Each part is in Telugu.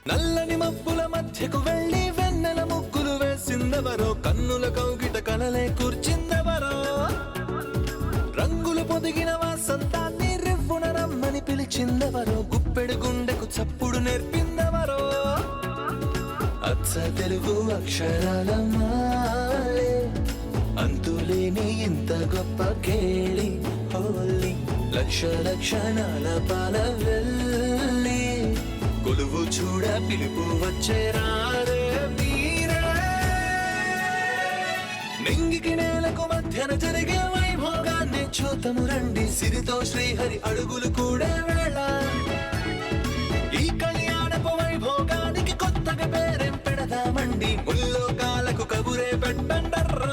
నల్లని మబ్బుల మధ్యకు వెళ్ళి వెన్నెల ముగ్గులు వేసిందెవరో, కన్నుల కౌగిట కలలే కూర్చిందెవరో, రంగులు పొదిగిన వాసంతాన్ని రివ్వున రమ్మని పిలిచిందెవరో, గుప్పెడు గుండెకు చప్పుడు నేర్పిందెవరో, అచ్చ తెలుగు అక్షరాల మాలే అంతులేని ఇంత గొప్ప కేళి హోలీ, లక్ష లక్షణాల పాల వెళ్ళి కొలువు చూడ పిలుపు వచ్చేరారే మీరే. నింగికి నేలకు మధ్యన జరిగే వైభోగాన్ని చూతము రండి, సిరితో శ్రీహరి అడుగులు కూడే వేళ, ఈ కళ్యాణపు వైభోగానికి కొత్తగా పేరేం పెడదామండి, ముల్లోకాలకు కబురే పెట్టండర్రా.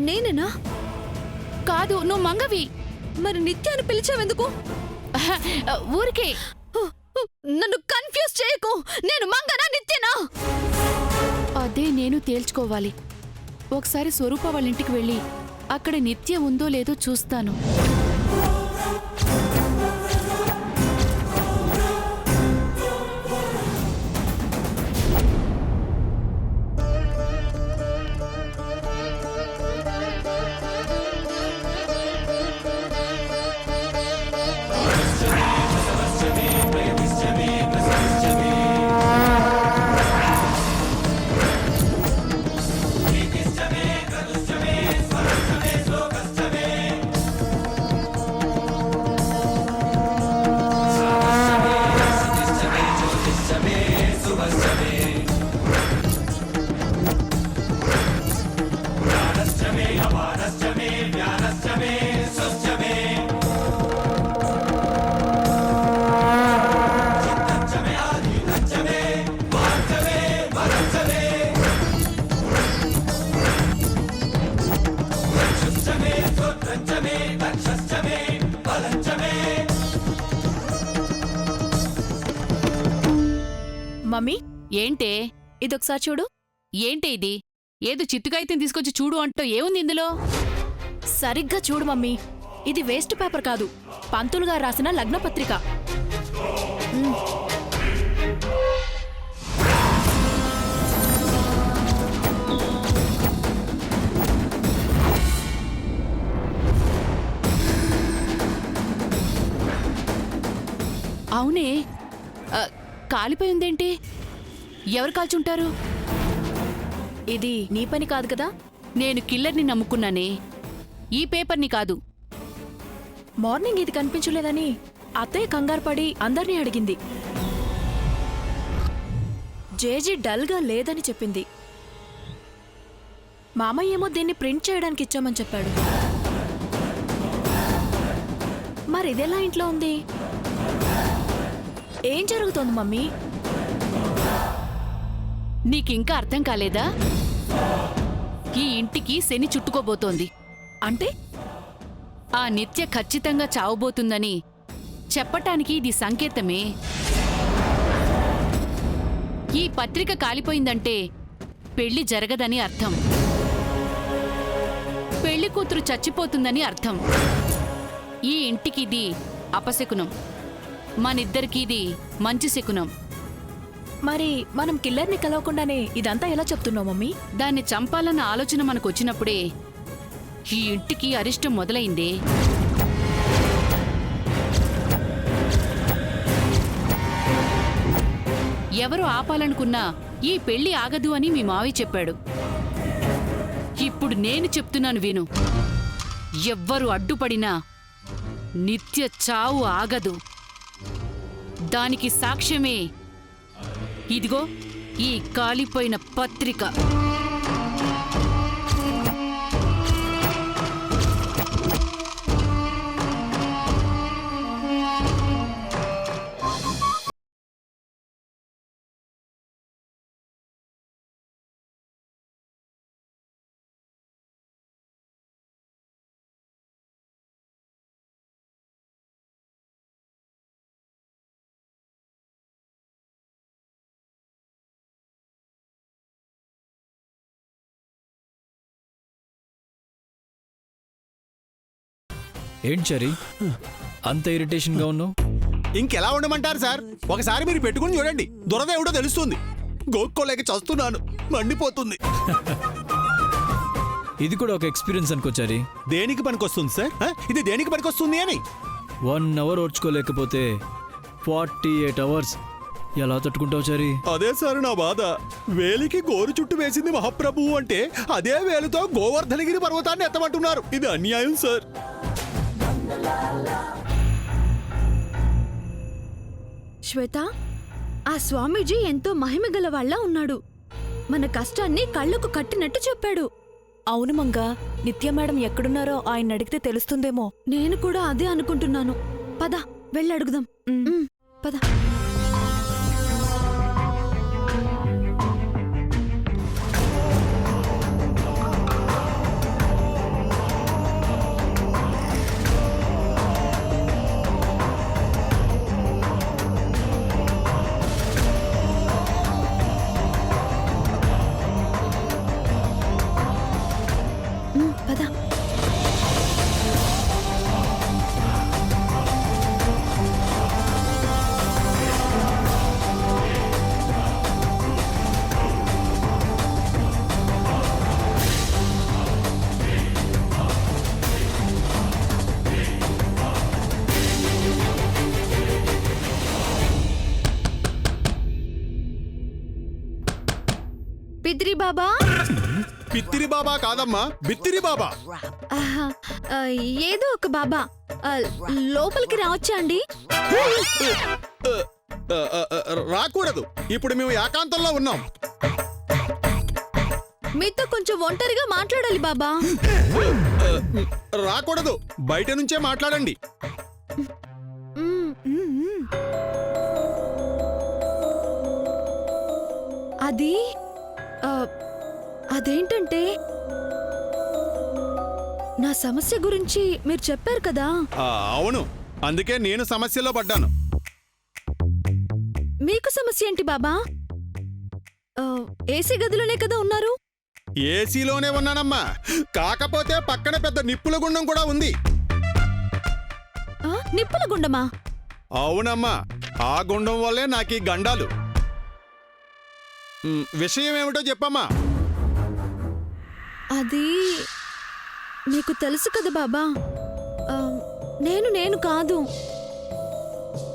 నేనేనా? కాదు, నువ్వు మంగవి. మరి నిత్యాన్ని పిలిచావెందుకు? ఊరికే. నన్ను కన్ఫ్యూజ్ చేయకు. నేను మంగనా నిత్యనా? అదే నేను తేల్చుకోవాలి. ఒకసారి స్వరూప వాళ్ళ ఇంటికి వెళ్ళి అక్కడ నిత్య ఉందో లేదో చూస్తాను. మమ్మీ, ఏంటే? ఇదొకసారి చూడు. ఏంటే ఇది? ఏదో చిత్తుకాయితం తీసుకొచ్చి చూడు అంటూ ఏముంది ఇందులో? సరిగ్గా చూడు మమ్మీ. ఇది వేస్ట్ పేపర్ కాదు, పంతులు గారు రాసిన లగ్నపత్రిక. అవునే, కాలిపోయి ఉందేంటి? ఎవరు కాల్చుంటారు? ఇది నీ పని కాదు కదా. నేను కిల్లర్ని నమ్ముకున్నానే, ఈ పేపర్ని కాదు. మార్నింగ్ ఇది కనిపించలేదని అత్తయ్య కంగారు పడి అందర్నీ అడిగింది. జేజీ డల్గా లేదని చెప్పింది. మామయ్య ఏమో దీన్ని ప్రింట్ చేయడానికి ఇచ్చామని చెప్పాడు. మరి ఇదెలా ఇంట్లో ఉంది? ఏం జరుగుతోంది మమ్మీ? నీకింకా అర్థం కాలేదా? ఈ ఇంటికి శని చుట్టుకోబోతోంది. అంటే ఆ నిత్య ఖచ్చితంగా చావబోతుందని చెప్పటానికి ఇది సంకేతమే. ఈ పత్రిక కాలిపోయిందంటే పెళ్లి జరగదని అర్థం, పెళ్లి కూతురు చచ్చిపోతుందని అర్థం. ఈ ఇంటికిది అపశకునం, మనిద్దరికీది మంచి శకునం. మరి మనం కిల్లర్ని కలవకుండానే ఇదంతా ఎలా చెప్తున్నావు మమ్మీ? దాన్ని చంపాలన్న ఆలోచన మనకొచ్చినప్పుడే ఈ ఇంటికి అరిష్టం మొదలైందే. ఎవరు ఆపాలనుకున్నా ఈ పెళ్లి ఆగదు అని మీ మావయ్య చెప్పాడు. ఇప్పుడు నేను చెప్తున్నాను విను. ఎవ్వరు అడ్డుపడినా నిత్య చావు ఆగదు. దానికి సాక్ష్యమే ఇదిగో ఈ కాలిపోయిన పత్రిక. ఏంటి చరి అంత ఇరిటేషన్గా ఉన్నావు? ఇంకెలా ఉండమంటారు సార్? ఒకసారి మీరు పెట్టుకుని చూడండి, దురద ఏమిటో తెలుస్తుంది. గోక్కోలేక చస్తున్నాను, మండిపోతుంది. ఇది కూడా ఒక ఎక్స్పీరియన్స్ అనుకో చరి. దేనికి పనికొస్తుంది సార్? ఇది దేనికి పనికొస్తుంది అని? 1 hour ఓర్చుకోలేకపోతే 48 hours ఎలా తట్టుకుంటావు చరి? అదే సార్ నా బాధ. వేలికి గోరు చుట్టు వేసింది మహాప్రభువు అంటే అదే వేలుతో గోవర్ధనగిరి పర్వతాన్ని ఎత్తమంటున్నారు. ఇది అన్యాయం సార్. శ్వేత, ఆ స్వామీజీ ఎంతో మహిమగల వాళ్ళ ఉన్నాడు. మన కష్టాన్ని కళ్ళకు కట్టినట్టు చెప్పాడు. అవును మంగా, నిత్య మేడం ఎక్కడున్నారో ఆయన అడిగితే తెలుస్తుందేమో. నేను కూడా అదే అనుకుంటున్నాను. పద వెళ్ళడుగుదాం. పద. పద. పిద్రి బాబా. పిత్తిరి బాబా కాదమ్మా, బిత్తిరి బాబా. ఆహా, ఏదో ఒక బాబా. లోపలికి రావచ్చా అండి? రాకూడదు, ఇప్పుడు మేము ఏకాంతంలో ఉన్నాం. మీతో కొంచెం ఒంటరిగా మాట్లాడాలి బాబా. రాకూడదు, బయట నుంచే మాట్లాడండి. అది అదేంటంటే నా సమస్య గురించి మీరు చెప్పారు కదా. అవును, అందుకే నేను సమస్యలో పడ్డాను. మీకు సమస్య ఏంటి బాబా? ఏసీ గదిలోనే కదా ఉన్నారు. ఏసీలోనే ఉన్నానమ్మా, కాకపోతే పక్కన పెద్ద నిప్పుల గుండం కూడా ఉంది. నిప్పుల గుండమా? అవునమ్మా, ఆ గుండం వల్లే నాకు ఈ గండాలు. విషయం ఏమిటో చెప్పమ్మా. అది మీకు తెలుసు కదా బాబా. నేను కాదు.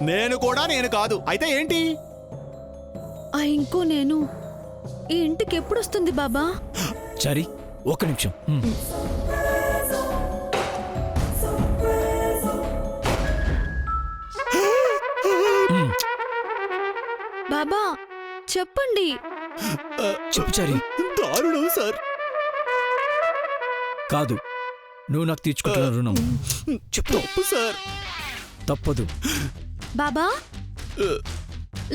నేను కూడా నేను కాదు. అయితే ఏంటి? ఆ ఇంకో నేను ఈ ఇంటికి ఎప్పుడు వస్తుంది బాబా? చరి ఒక్క నిమిషం. బాబా చెప్పండి. చెప్పు చరి. దారుణం సార్. కాదు, నువ్వు నాకు తీర్చుకుంటున్న రుణం. చెప్పు. తప్పు సార్. తప్పదు. బాబా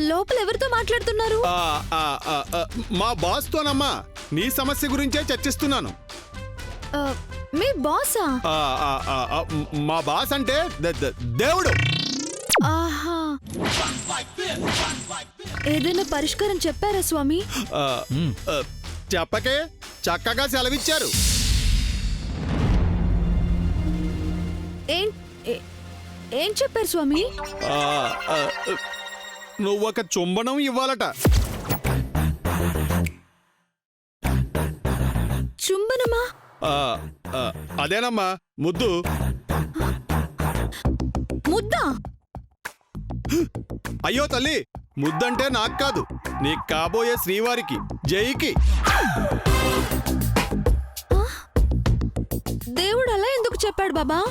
లోపల ఎవరితో మాట్లాడుతున్నారు? మా బాస్తోనమ్మా, నీ సమస్య గురించే చర్చిస్తున్నాను. మీ బాసా? మా బాస్ అంటే దేవుడు. ఆహా, ఏదైనా పరిష్కారం చెప్పారా స్వామి? చెప్పకే చక్కగా సెలవిచ్చారు. ఏం చెప్పారు స్వామి? నువ్వొక చుంబనం ఇవ్వాలట. చుంబనమా? అదేనమ్మా, ముద్దు. ముద్దా? అయ్యో తల్లి, ముద్దంటే నాకు కాదు, నీకు కాబోయే శ్రీవారికి, జైకి. దేవుడు అలా ఎందుకు చెప్పాడు బాబా?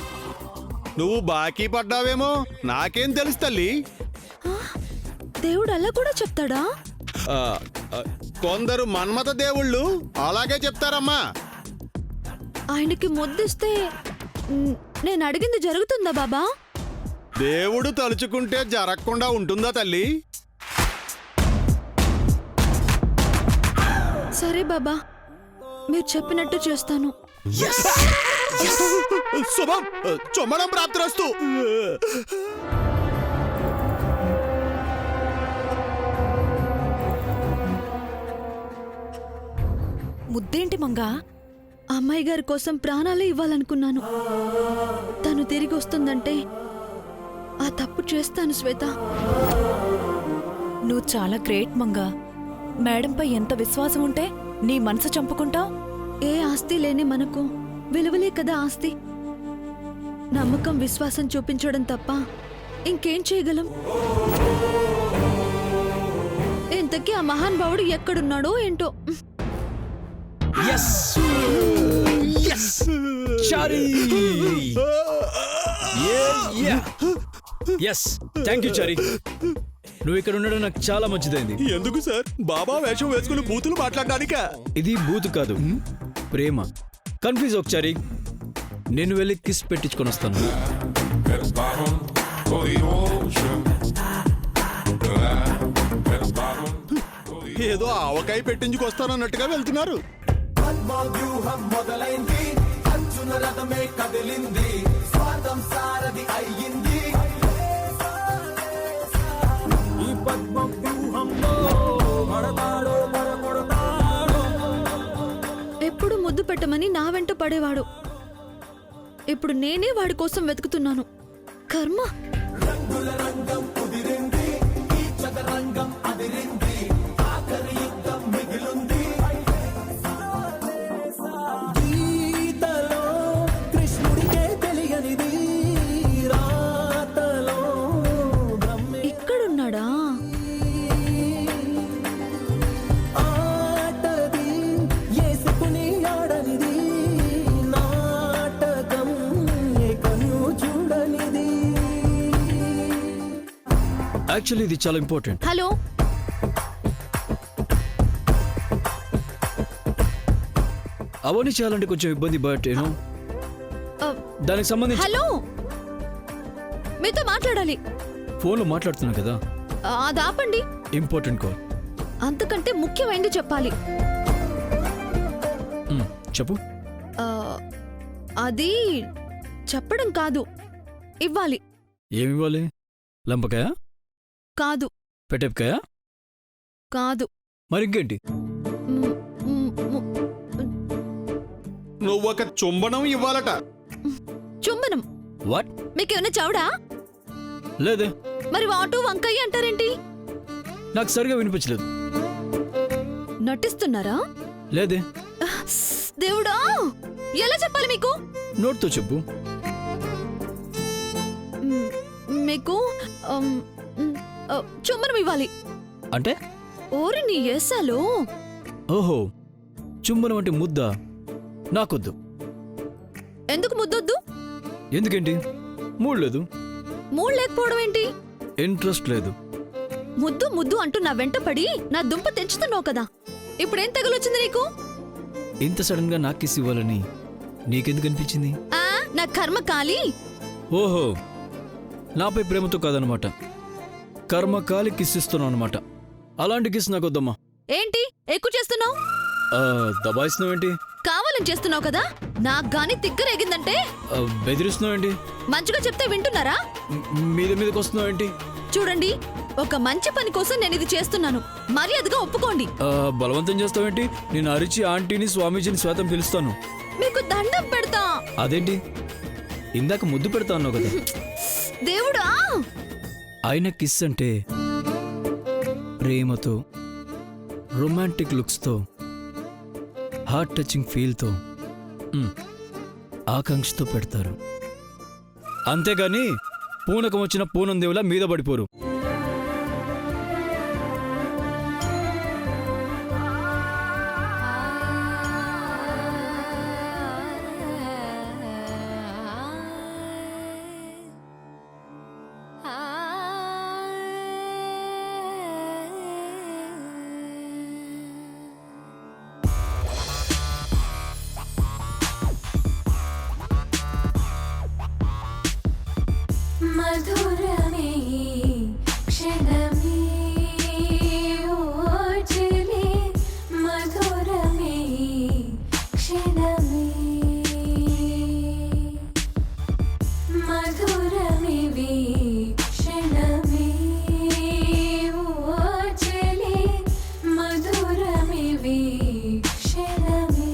నువ్వు బాకీ పడ్డావేమో, నాకేం తెలుసు తల్లి. దేవుడు అలా కూడా చెప్తాడా? కొందరు మన్మథ దేవుళ్ళు అలాగే చెప్తారమ్మా. ఆయనకి ముద్దిస్తే నేను అడిగింది జరుగుతుందా బాబా? దేవుడు తలుచుకుంటే జరగకుండా ఉంటుందా తల్లి? సరే బాబా, మీరు చెప్పినట్టు చేస్తాను. శుభం, చుమ్మనం ప్రాప్తిరస్తు. ముద్దేంటి మంగా? అమ్మాయి గారి కోసం ప్రాణాలే ఇవ్వాలనుకున్నాను. తను తిరిగి వస్తుందంటే ఆ తప్పు చేస్తాను శ్వేత. నువ్వు చాలా గ్రేట్ మంగా. మేడంపై ఎంత విశ్వాసం ఉంటే నీ మనసు చంపుకుంటావు? ఏ ఆస్తి లేని మనకు విలువలే కదా ఆస్తి. నమ్మకం విశ్వాసం చూపించడం తప్ప ఇంకేం చేయగలం? ఇంతకీ ఆ మహానుభావుడు ఎక్కడున్నాడో ఏంటో. Yes Chari yes thank you Chari. నువ్వు ఇక్కడ ఉండడం నాకు చాలా మంచిదైంది. ఎందుకు సార్ బాబా వేషం వేసుకుని బూతులు మాట్లాడడానికా? ఇది బూత్ కాదు, ప్రేమ. కన్ఫ్యూజ్ ఒక చారీ. నేను వెళ్ళి కిస్ పెట్టించుకొని వస్తాను. ఏదో ఆవకాయ పెట్టించుకొస్తానన్నట్టుగా వెళ్తున్నారు. పద్మవ్యూహం మొదలైంది, అర్జున రథమే కదిలింది, స్వార్థం సారథి అయ్యింది. ఈ పద్మవ్యూహంలో పడతాడో పడగొడతాడో. ఎప్పుడు ముద్దు పెట్టమని నా వెంట పడేవాడు. ఇప్పుడు నేనే వాడి కోసం వెతుకుతున్నాను. కర్మ. రంగుల రంగం కుదిరింది, ఈ చదరంగం అదిరింది, ఆఖరి యుద్ధం మిగిలుంది. గీతలో కృష్ణుడికే తెలియనిది, రాతలో ఇక్కడున్నాడా? ఆటది యేసుకుని ఆడనిది, నాటకం ఏ కన్ను చూడనిది. యాక్చువల్లీ ఇది చాలా ఇంపార్టెంట్. హలో, అవన్నీ చేయాలంటే కొంచెం ఇబ్బంది, బట్ యూనో ఆ, దానికి సంబంధించి హలో, మీతో మాట్లాడాలి. ఫోన్లో మాట్లాడుతున్నా కదా. అది ఆపండి. Important call. అంతకంటే ముఖ్యమైనది చెప్పాలి. చెప్పు. ఆ, అది చెప్పడం కాదు, ఇవ్వాలి. ఏమి ఇవ్వాలి? లంపకాయ? కాదు, పెట్టెపకాయ? కాదు. మరి ఇంకేంటి? మ్, మ్, మ్, నువ్వొక చుంబనం ఇవ్వాలట. చుంబనం. వాట్? మీకేమైనా చౌడా? లేదే, మరి వాటు వంకాయ అంటారేంటి? నాకు సరిగా వినిపించలేదు. నటిస్తున్నారా? లేదే. దేవుడా, ఎలా చెప్పాలి మీకు? నోట్తో చెప్పు. మ్, మీకు చుంబనం ఇవ్వాలి. అంటే? ఓరి నీ ఏసాలు. ఓహో, చుంబనం అంటే ముద్ద. నాకొద్దు. ఎందుకు ముద్దొద్దు? ఎందుకేంటి? మూడ్ లేదు. మూడు లేకపోవడం ఏంటి? ఇంట్రెస్ట్ లేదు. ముద్దు ముద్దు అంటూ నా వెంట పడి నా దుంప తెంచుతున్నావు కదా, ఇప్పుడేం తగలొచ్చింది నీకు? ఇంత సడన్ గా నాకు కిస్ ఇవ్వాలని నీకెందుకు అనిపించింది? ఆ, నా కర్మ కాలి. ఓహో, నాపై ప్రేమతో కాదనమాట, కర్మ కాలి కిస్ ఇస్తున్నావు అనమాట. అలాంటి కిస్ నాకొద్దమ్మా. ఏంటి ఎక్కువ చేస్తున్నావు? దబాయిస్తున్నావేంటి? కావాలని చేస్తున్నావు కదా. నాకు గాని తిక్కరేగిందంటే బెదిరిస్తున్నావేంటి? మంచిగా చెప్తే వింటున్నారా? మీద మీదకి వస్తున్నావేంటి? చూడండి, ఒక మంచి పని కోసం నేను ఇది చేస్తున్నాను. మర్యాదగా ఒప్పుకోండి. బలవంతం చేస్తావేంటి? నేను అరిచి ఆంటీని స్వామీజీని శ్వేతం పిలుస్తాను. మీకు దండం పెడతా. అదేంటి? ఇందాక ముద్దు పెడతా అన్నావు కదా. దేవుడా, ఆయన కిస్ అంటే ప్రేమతో, రొమాంటిక్ లుక్స్తో, హార్ట్ టచింగ్ ఫీల్తో, ఆకాంక్షతో పెడతారు. అంతేగాని పూనకం వచ్చిన పూనం దేవులా మీద పడిపోరు. మధురమే క్షణమే ఓచలే, మధురమే క్షణమే, మధురమే క్షణమే ఓచలే, మధురమే క్షణమే.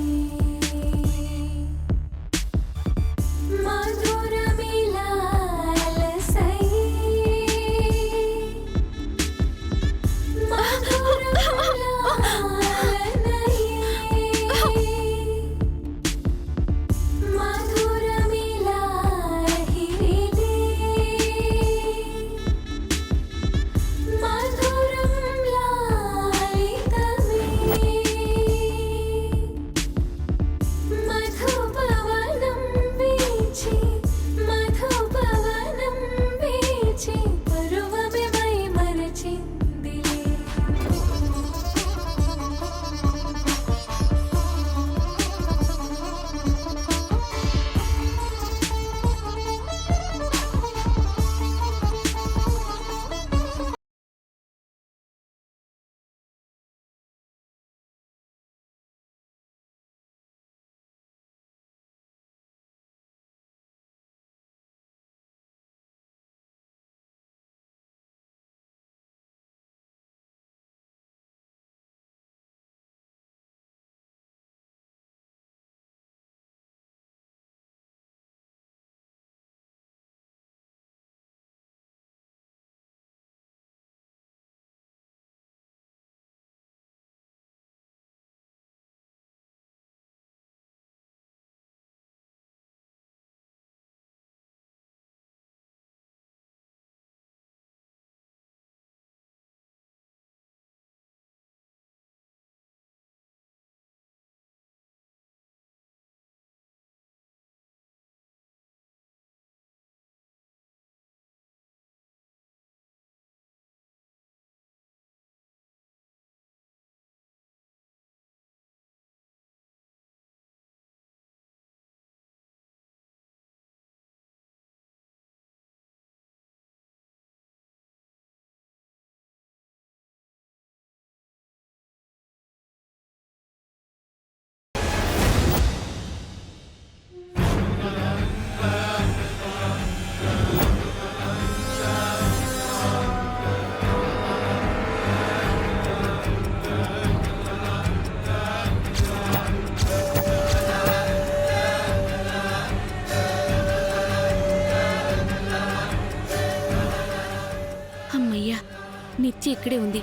నుంచి ఇక్కడే ఉంది.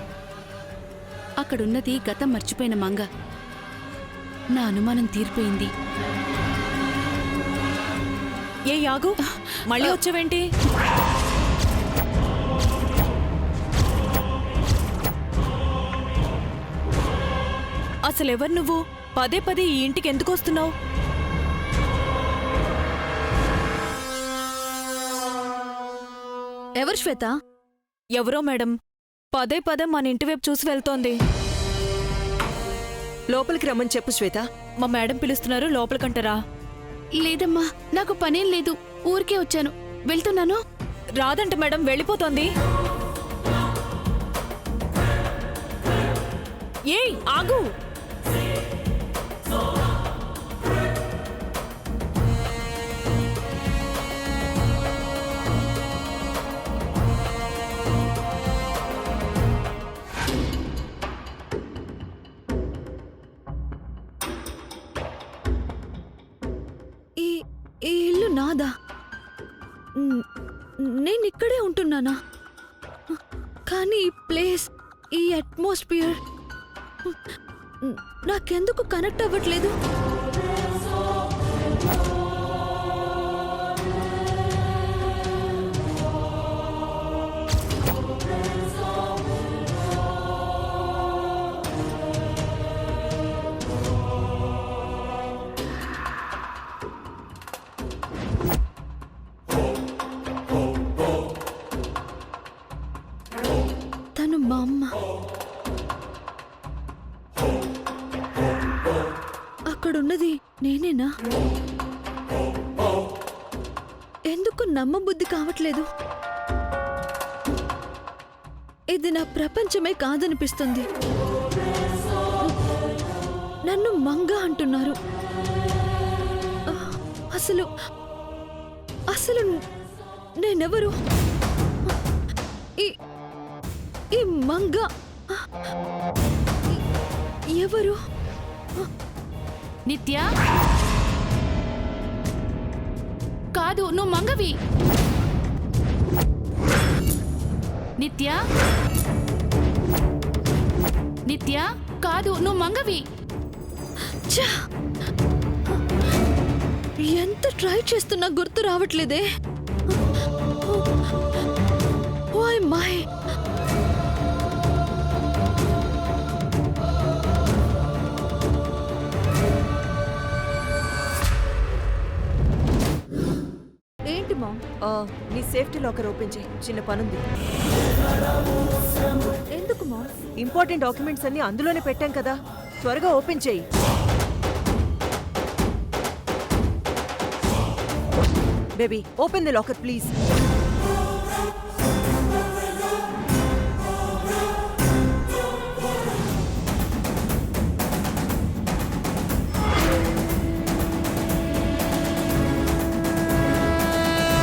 అక్కడున్నది గతం మర్చిపోయిన మంగ. నా అనుమానం తీరిపోయింది. ఏ యాగు మళ్ళీ వచ్చావేంటి? అసలెవరు నువ్వు? పదే పదే ఈ ఇంటికి ఎందుకు వస్తున్నావు? ఎవరు శ్వేత? ఎవరో మేడం పదే పదే మన ఇంటి వైపు చూసి వెళ్తోంది. లోపలికి రమ్మని చెప్పు శ్వేత. మా మేడం పిలుస్తున్నారు, లోపలికంటారా? లేదమ్మా, నాకు పనేం లేదు. ఊరికే వచ్చాను, వెళ్తున్నాను. రాదంట మేడం, వెళ్ళిపోతోంది. ఏయ్ ఆగు! ఈ ఇల్లు నాదా? నేనిక్కడే ఉంటున్నానా? కానీ ఈ ప్లేస్, ఈ అట్మాస్ఫియర్ నాకెందుకు కనెక్ట్ అవ్వట్లేదు? తను మా అమ్మ. అక్కడున్నది నేనేనా? ఎందుకు నమ్మబుద్ధి కావట్లేదు? ఇది నా ప్రపంచమే కాదనిపిస్తుంది. నన్ను మంగ అంటున్నారు. అసలు అసలు నేనెవరు? ఈ మంగ ఎవరు? నిత్య, కాదు, నువ్వు మంగవి. నిత్య, నిత్య, కాదు, నువ్వు మంగవి. ఛ! ఎంత ట్రై చేస్తున్నా గుర్తు రావట్లేదే. Why am I? ఏంటి మా? నీ సేఫ్టీ లాకర్ ఓపెన్ చేయి, చిన్న పనుంది. ఎందుకు మా? ఇంపార్టెంట్ డాక్యుమెంట్స్ అన్ని అందులోనే పెట్టాం కదా, త్వరగా ఓపెన్ చేయి. Baby open the locker please.